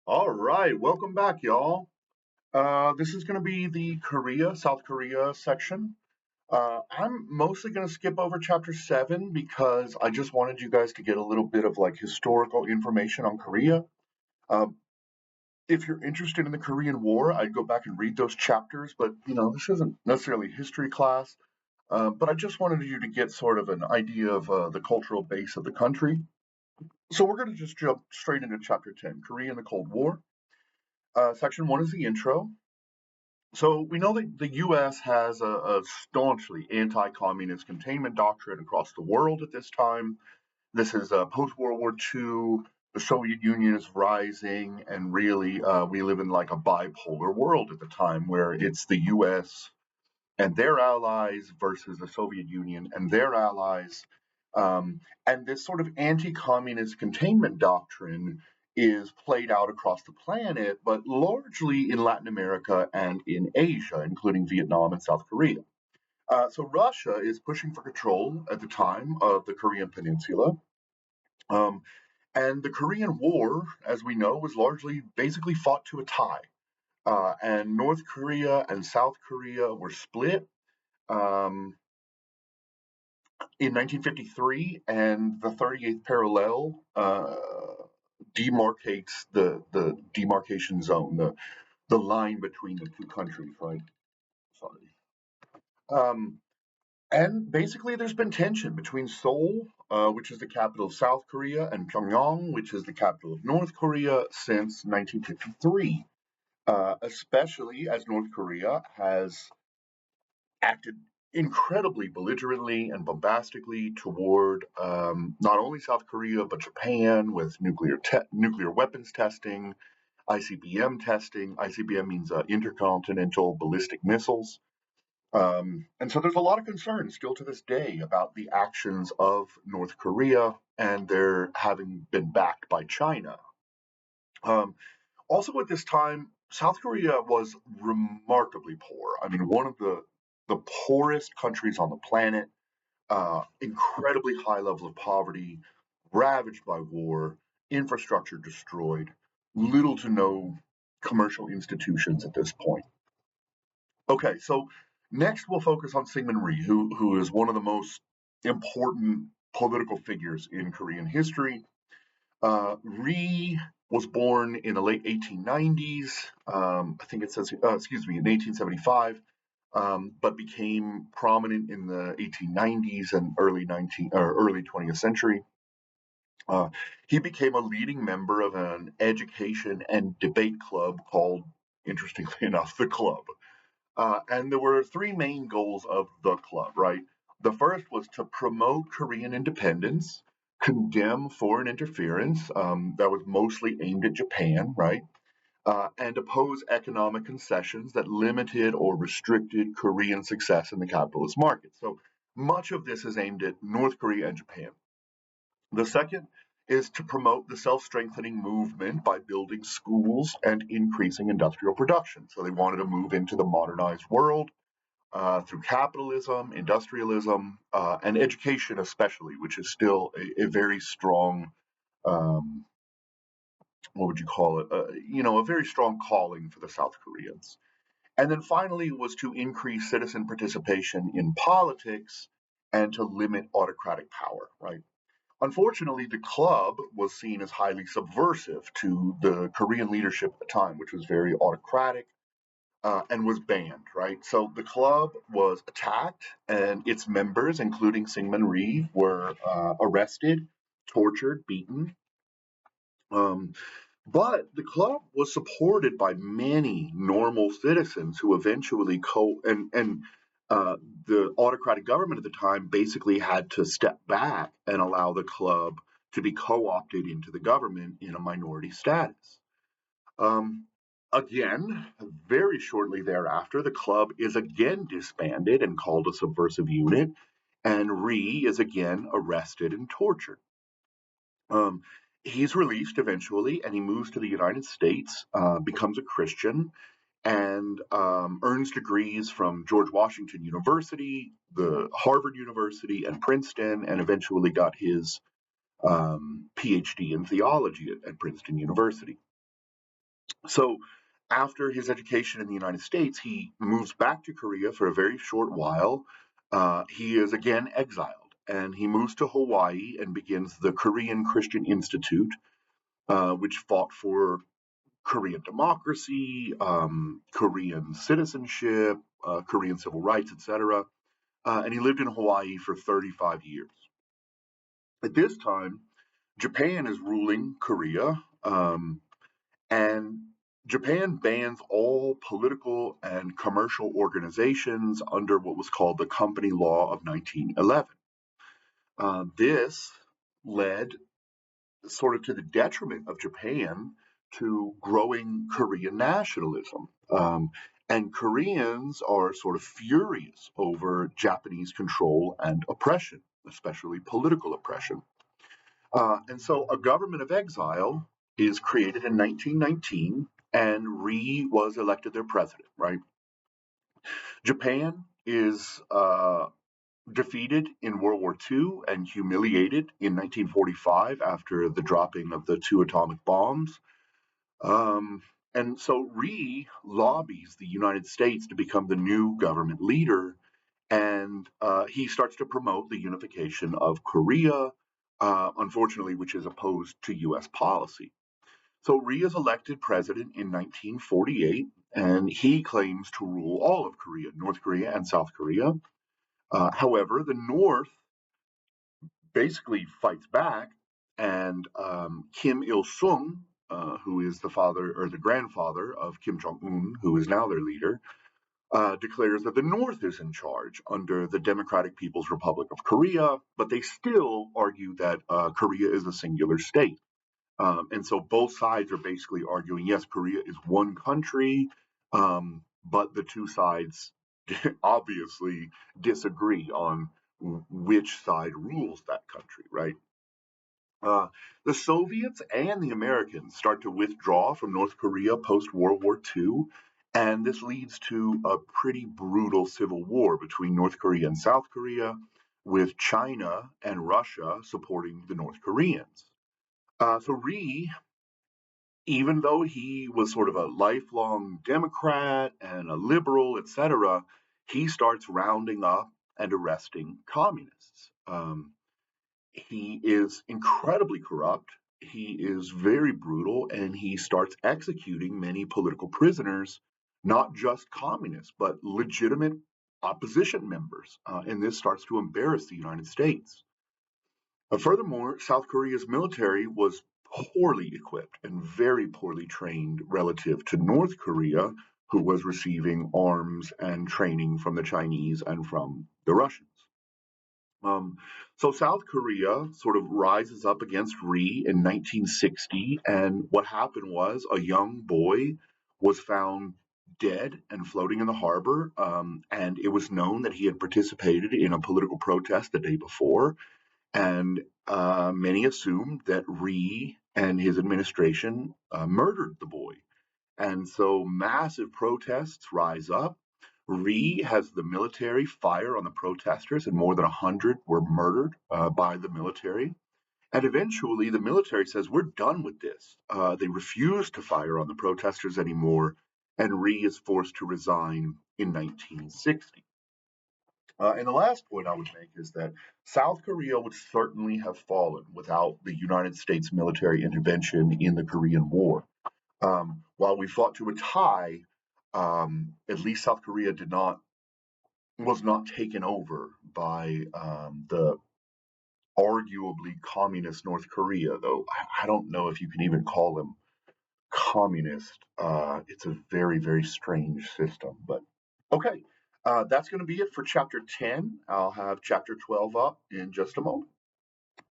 All right, welcome back, y'all. This is going to be the South Korea section. I'm mostly going to skip over chapter 7 because I just wanted you guys to get a little bit of like historical information on Korea. Uh, if you're interested in the Korean War, I'd go back and read those chapters, but this isn't necessarily a history class. But I just wanted you to get sort of an idea of the cultural base of the country. So we're going to just jump straight into chapter 10, Korea and the Cold War. Section 1 is the intro. So we know that the U.S. has a staunchly anti-communist containment doctrine across the world at this time. This is post-World War II. The Soviet Union is rising, and really, we live in like a bipolar world at the time, where it's the U.S. and their allies versus the Soviet Union and their allies. And this sort of anti-communist containment doctrine is played out across the planet, but largely in Latin America and in Asia, including Vietnam and South Korea. So Russia is pushing for control at the time of the Korean Peninsula. Um, and the Korean War, as we know, was largely basically fought to a tie. And North Korea and South Korea were split um, in 1953, and the 38th parallel demarcates the demarcation zone, the line between the two countries, right? Sorry. Um, and basically, there's been tension between Seoul, which is the capital of South Korea, and Pyongyang, which is the capital of North Korea, since 1953. Especially as North Korea has acted incredibly belligerently and bombastically toward not only South Korea but Japan with nuclear weapons testing, ICBM testing. ICBM means intercontinental ballistic missiles. And so there's a lot of concern still to this day about the actions of North Korea and their having been backed by China. Um, Also, at this time, South Korea was remarkably poor. I mean, one of the poorest countries on the planet, incredibly high level of poverty, ravaged by war, infrastructure destroyed, little to no commercial institutions at this point. Okay, so next we'll focus on Syngman Rhee, who is one of the most important political figures in Korean history. Rhee was born in the late 1890s. I think it says, excuse me, in 1875, but became prominent in the 1890s and early 20th century. Uh, he became a leading member of an education and debate club called, interestingly enough, the Club. And there were three main goals of the club, right? The first was to promote Korean independence, condemn foreign interference that was mostly aimed at Japan, right? And oppose economic concessions that limited or restricted Korean success in the capitalist market. So much of this is aimed at North Korea and Japan. The second is to promote the self strengthening movement by building schools and increasing industrial production. So they wanted to move into the modernized world through capitalism, industrialism, and education, especially, which is still a very strong, um, what would you call it? A very strong calling for the South Koreans. And then finally was to increase citizen participation in politics and to limit autocratic power, right? Unfortunately, the club was seen as highly subversive to the Korean leadership at the time, which was very autocratic and was banned, right? So the club was attacked, and its members, including Syngman Rhee, were arrested, tortured, beaten. Um, but the club was supported by many normal citizens who eventually and the autocratic government at the time basically had to step back and allow the club to be co-opted into the government in a minority status. Um, Again, very shortly thereafter, the club is again disbanded and called a subversive unit, and Rhee is again arrested and tortured. Um, he's released eventually, and he moves to the United States, becomes a Christian, and earns degrees from George Washington University, the Harvard University, and Princeton, and eventually got his PhD in theology at Princeton University. So after his education in the United States, he moves back to Korea for a very short while. He is again exiled, and he moves to Hawaii and begins the Korean Christian Institute, which fought for Korean democracy, Korean citizenship, Korean civil rights, etc. And he lived in Hawaii for 35 years. At this time, Japan is ruling Korea, and Japan bans all political and commercial organizations under what was called the Company Law of 1911. This led sort of to the detriment of Japan to growing Korean nationalism. And Koreans are sort of furious over Japanese control and oppression, especially political oppression. And so a government of exile is created in 1919, and Rhee was elected their president, right? Japan is defeated in World War II and humiliated in 1945 after the dropping of the two atomic bombs. Um, and so Rhee lobbies the United States to become the new government leader, and he starts to promote the unification of Korea, unfortunately, which is opposed to U.S. policy. So Rhee is elected president in 1948, and he claims to rule all of Korea, North Korea and South Korea. However, the North basically fights back, and Kim Il Sung, who is the father or the grandfather of Kim Jong Un, who is now their leader, declares that the North is in charge under the Democratic People's Republic of Korea, but they still argue that Korea is a singular state. And so both sides are basically arguing, yes, Korea is one country, but the two sides obviously disagree on which side rules that country, right? Uh, the Soviets and the Americans start to withdraw from North Korea post World War II, and this leads to a pretty brutal civil war between North Korea and South Korea, with China and Russia supporting the North Koreans. So Rhee, even though he was sort of a lifelong Democrat and a liberal, etc., he starts rounding up and arresting communists. He is incredibly corrupt. He is very brutal, and he starts executing many political prisoners, not just communists, but legitimate opposition members. And this starts to embarrass the United States. Furthermore, South Korea's military was poorly equipped and very poorly trained relative to North Korea, who was receiving arms and training from the Chinese and from the Russians. Um, so South Korea sort of rises up against Rhee in 1960, and what happened was a young boy was found dead and floating in the harbor, and it was known that he had participated in a political protest the day before, and many assumed that Rhee and his administration murdered the boy. And so massive protests rise up. Rhee has the military fire on the protesters, and more than 100 were murdered by the military. And eventually, the military says, we're done with this. They refuse to fire on the protesters anymore, and Rhee is forced to resign in 1960. And the last point I would make is that South Korea would certainly have fallen without the United States military intervention in the Korean War. While we fought to a tie, at least South Korea was not taken over by the arguably communist North Korea, though I don't know if you can even call them communist. It's a very, very strange system. But okay, that's going to be it for chapter 10. I'll have chapter 12 up in just a moment.